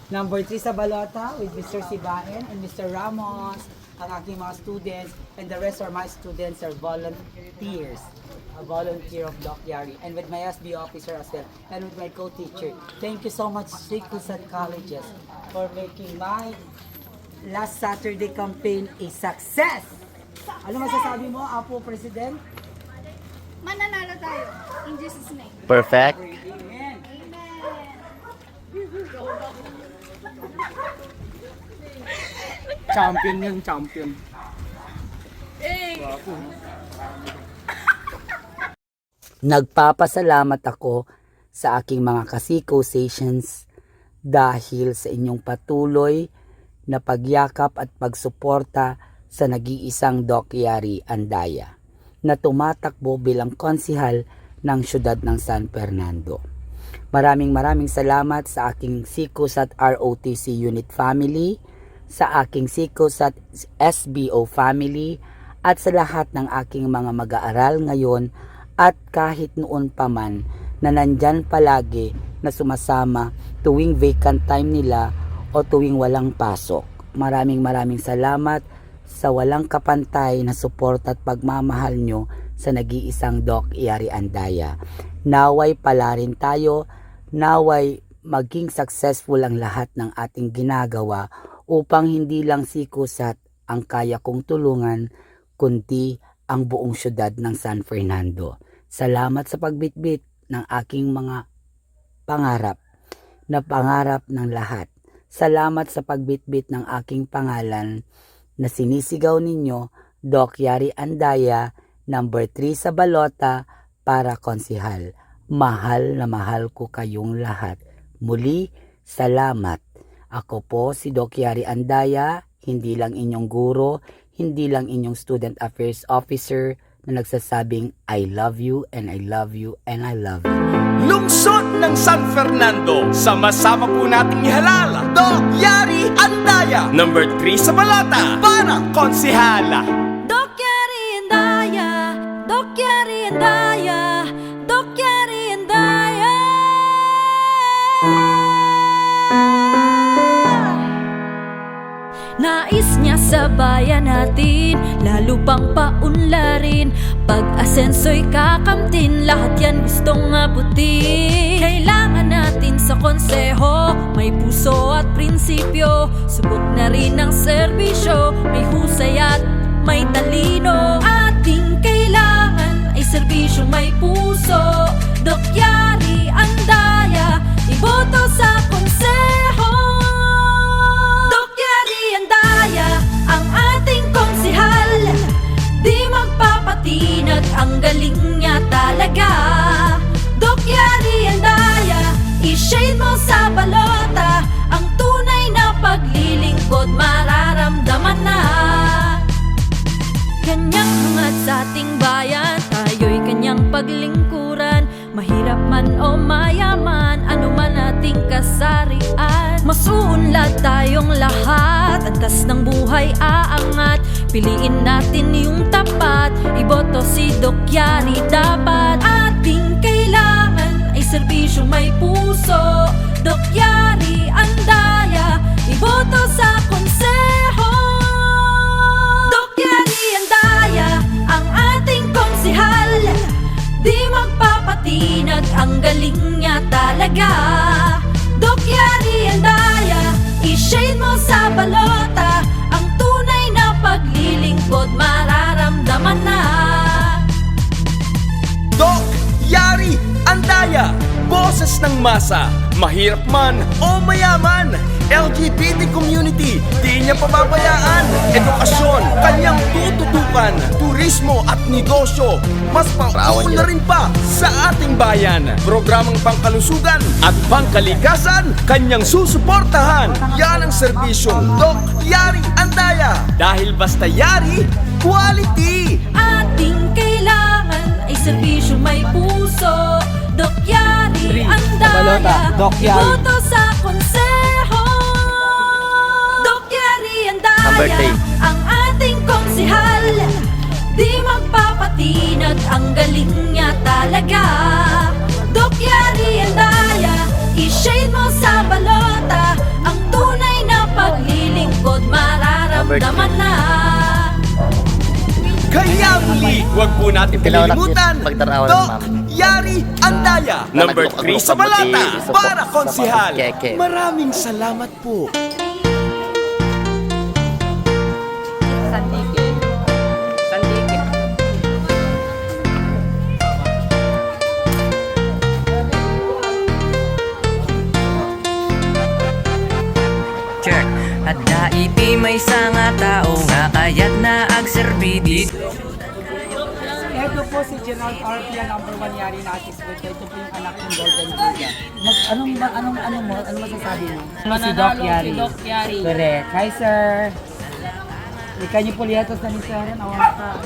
Number 3 sa balota with Mr. Sibaen and Mr. Ramos, ang aking mga students, and the rest are my students are volunteers. A volunteer of Doc Yari, and with my SB officer as well, and with my co-teacher. Thank you so much, Sikusan Colleges, for making my last Saturday campaign a success! Ano masasabi mo, Apo President? Mananalo tayo. In Jesus' name. Perfect. Amen. Champion yung champion. Nagpapasalamat ako sa aking mga ka-Sikosations dahil sa inyong patuloy na pagyakap at pagsuporta sa nag-iisang Doc Yari Andaya na tumatakbo bilang konsihal ng siyudad ng San Fernando. Maraming salamat sa aking Sikosat ROTC Unit Family, sa aking Sikosat SBO Family, at sa lahat ng aking mga mag-aaral ngayon at kahit noon pa man na nandyan palagi na sumasama tuwing vacant time nila o tuwing walang pasok. Maraming salamat sa walang kapantay na suporta at pagmamahal nyo sa nag-iisang Doc Yari Andaya. Naway pala rin tayo, naway maging successful ang lahat ng ating ginagawa upang hindi lang Sikosat ang kaya kong tulungan, kundi ang buong syudad ng San Fernando. Salamat sa pagbitbit ng aking mga pangarap na pangarap ng lahat. Salamat sa pagbitbit ng aking pangalan na sinisigaw ninyo, Doc Yari Andaya, number 3 sa balota para konsihal. Mahal na mahal ko kayong lahat. Muli, salamat. Ako po si Doc Yari Andaya, hindi lang inyong guro, hindi lang inyong student affairs officer na nagsasabing I love you and I love you and I love you. Lungsod ng San Fernando, sama-sama po nating ihalala, Doc Yari Andaya, number 3 sa balota para konsihala. Doc Yari Andaya, Doc Yari Andaya, Doc Yari Andaya. Nais niya sa bayan natin, lalo pang paunlarin. Pag-asenso'y kakamtin, lahat yan gustong abutin. Kailangan natin sa konseho, may puso at prinsipyo. Subok na rin ang serbisyo, may husay at may talino. Ating kailangan ay serbisyong may puso. Doc Yari Andaya, iboto sa konseho. Doc Yari Andaya, ang ating konsihal. Di magpapatinag, ang galing niya talaga. Doc Yari Andaya, i-shade mo sa balota. Ang tunay na paglilingkod mararamdaman na. Kanyang hangad sa ating bayan, tayo'y kanyang paglingkuran. Mahirap man o mayaman, ano man ating kasarian. Masuunlad tayong lahat, antas ng buhay aangat. Piliin natin yung tapat, iboto si Doc Yari dapat. Ating kailangan ay serbisyong may puso. Doc Yari Andaya, iboto sa konseho. Doc Yari Andaya, ang ating konsihal. Di magpapatinag, ang galing niya talaga. Doc Yari Andaya, i-shade mo sa balota. Ang tunay na paglilingkod mararamdaman na. Doc Yari Andaya, boses ng masa, mahirap man o mayaman. LGBT community, di niya pababayaan. Edukasyon, kanyang tututukan. Turismo at negosyo, mas pauun na rin pa sa ating bayan. Programang pangkalusugan at pangkalikasan, kanyang susuportahan. Yan ang serbisyong Doc Yari Andaya. Dahil basta Yari, quality. Ating kailangan ay serbisyong may puso. Doc Yari Andaya, Doc Yari. iboto sa konseho. Doc Yari Number Andaya, 3. ang ating konsihal. Di magpapatinag, ang galing niya talaga. Doc Yari Andaya, i-shade mo sa balota. Ang maramdaman na. Kaya muli, huwag po natin palilimutan, Doc Yari Andaya, number 3 sa balata, para konsihal. Maraming salamat po. Check. At daiti may sanga tao nga kayat na agserbidi. Ito po si Gerald Arpia, number 1 Yari na artist with. Ito po yung anak ng Golden Villa. Ano masasabi mo? Si Doc Yari. Doc Yari. Correct. Hi, sir. Ika niyo po liyatos na ni Sir. Awan ka.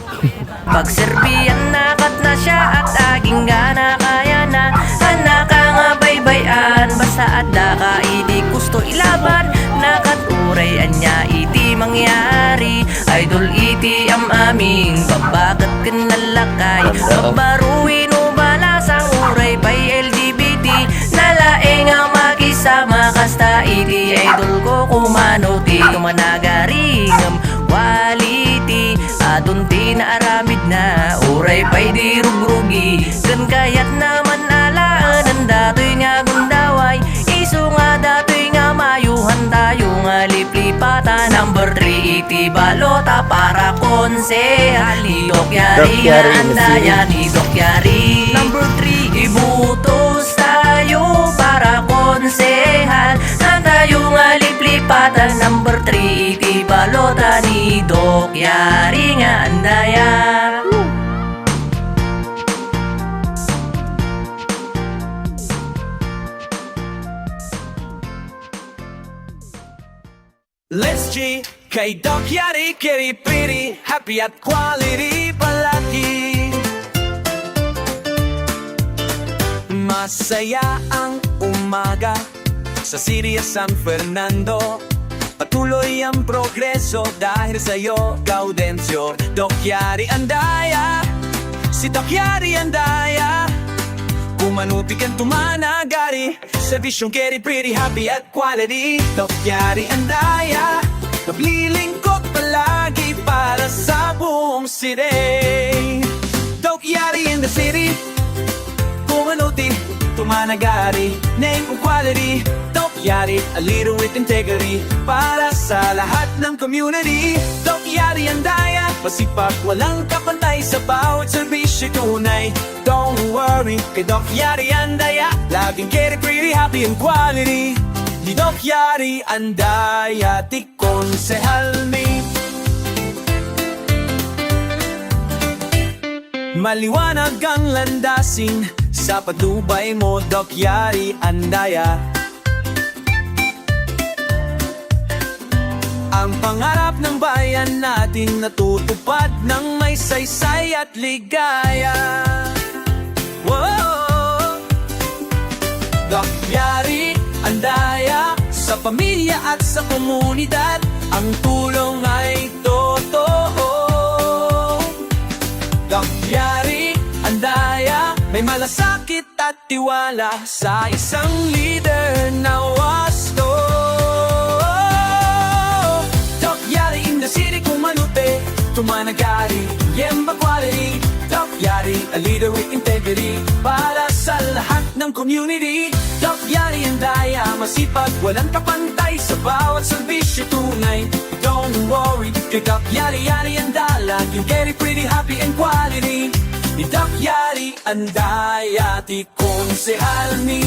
Pagserbiyan nakat na siya at aging gana kaya na. Anak ka nga baybayan basta at daka idi gusto ilaban. Nakat uray anya iti mangyari. Idol iti am aming babagat kanalakay. Babaruin o balasang uray pay LGBT. Nalaeng ang makisama kasta iti idol ko kumano ti kumanagaring quality adunti na aramid na uray pay di rugrugi kan kayat naman alaan ang datoy nga gundaway iso nga datoy nga mayuhan tayo nga liplipatan number 3 iti balota para konsehal ni Doc Yari nga andaya ni Doc Yari number 3 ibutos tayo para konsehal na tayo nga liplipatan number 3 iti balota ni Doc Yari nga andaya. Let's G, kay Doc Yari, kiri pretty, happy at quality palagi. Masaya ang umaga sa City of San Fernando. Patuloy ang progreso dahil sa'yo, Gaudencio. Doc Yari Andaya, si Doc Yari Andaya. Kumanuti kang tumanagari, servisyong keri pretty, happy at quality. Doc Yari Andaya, naglilingkod palagi para sa buong city. Doc Yari in the city, kumanuti, tumanagari, name of quality. Doc Yari, a leader with integrity, para sa lahat ng community. Doc Yari Andaya, masipag, walang kapantay sa bawat serbisyo tunay. Don't worry, kay Doc Yari Andaya, laging keri pretty, happy and quality. Ni Doc Yari Andaya, ti konsehal mi. Maliwanag ang landasin sa patnubay mo, Doc Yari Andaya. Ang pangarap ng bayan natin natutupad ng may saysay at ligaya. Whoa! Doc Yari Andaya, sa pamilya at sa komunidad, ang tulong ay totoo. Doc Yari Andaya, may malasakit at tiwala sa isang leader na wasto. Doc Yari in the city, kumanute, tumanagari, yemba quality. Doc Yari, a leader with integrity, para sa lahat ng community. Doc Yari Andaya, masipag, walang kapantay sa bawat serbisyo tunay. Don't worry, kay Doc Yari Andaya, laging keri pretty, happy and quality. Ni Doc Yari Andaya, ti konsehal ni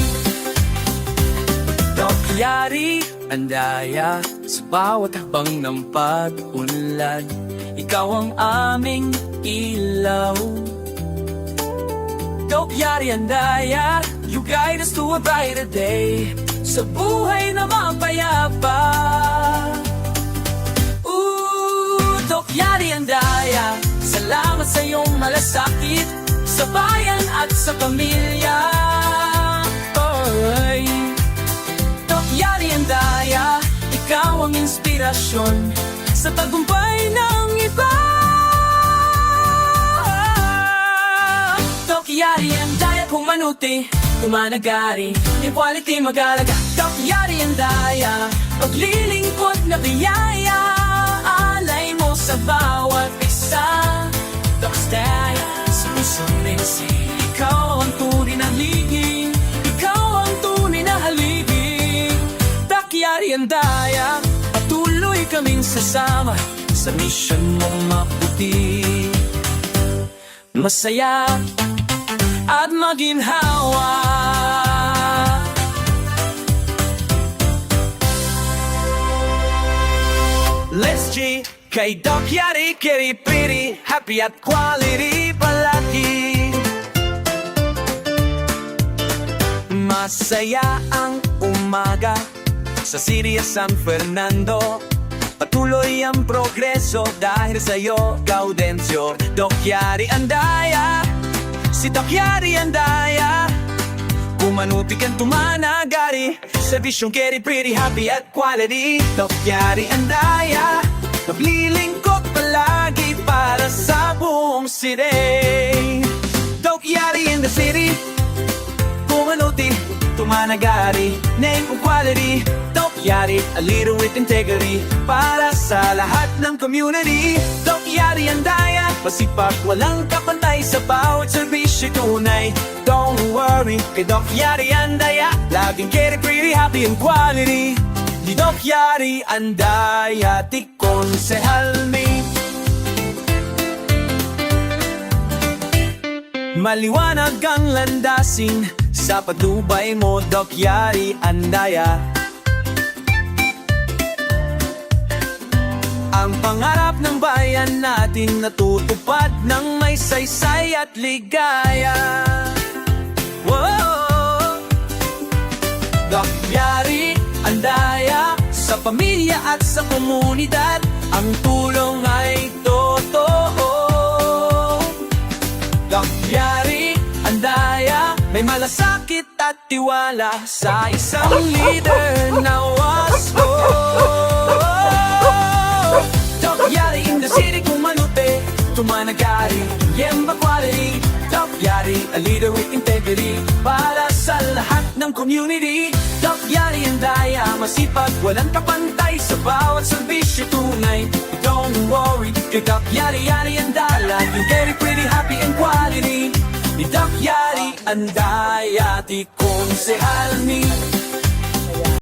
Doc Yari Andaya, sa bawat habang ng pag-unlad, ikaw ang aming ilaw. Doc Yari Andaya, you guide us to a brighter day, sa buhay na mapayapa. Doc Yari Andaya, salamat sa iyong malasakit sa bayan at sa pamilya. Oy. Doc Yari Andaya, ikaw ang inspirasyon sa tagumpay ng iba. Doc Yari Andaya, kumanuti, tumanagari, equality magalaga. Doc Yari Andaya, paglilingkod na biyaya. sa bawat isa. Dokstaya, sumusunod si ikaw ang tunay na liging, ikaw ang tunay na haligi. Takyari ang daya, patuloy kaming sasama sa misyon mong mabuti. Masaya at maginhawa. Let's G, kay Doc Yari, kiri pretty, happy at quality palagi. Masaya ang umaga sa City San Fernando. Patuloy ang progreso dahil sa'yo, Gaudencio. Doc Yari ang daya, si Doc Yari ang daya. Kumanutik ang tumanagari sa visyong keri pretty, happy at quality. Doc Yari ang daya, naglilingkod palagi para sa buong city. Doc Yari in the city, kumanutik, tumanagari, name kong quality. Doc Yari, a leader with integrity para sa lahat ng community. Doc Yari ang daya, masipag, walang kapantay sa bawat serbisyo tunay. Don't worry, kay Doc Yari ang daya, laging keri pretty, happy and quality. Di Doc Yari ang daya, di konsehal mi. Maliwanag ang landasin sa patnubay mo, Doc Yari ang daya. Ang pangarap ng bayan natin natutupad ng may saysay at ligaya. Whoa! Doc Yari ang daya, sa pamilya at sa komunidad, ang tulong ay totoo. Doc Yari ang daya, may malasakit at tiwala sa isang leader na waspo. Doc Yari in the city, kumanuti, tumanagari, yemba quality. Doc Yari, a leader with integrity para sa lahat ng community. Doc Yari ang daya, masipag, walang kapantay sa bawat serbisyo tunay. Don't worry, kay Doc Yari, Yari ang dala, yung very pretty, happy and quality. Ni Doc Yari ang daya, di konsehal ni.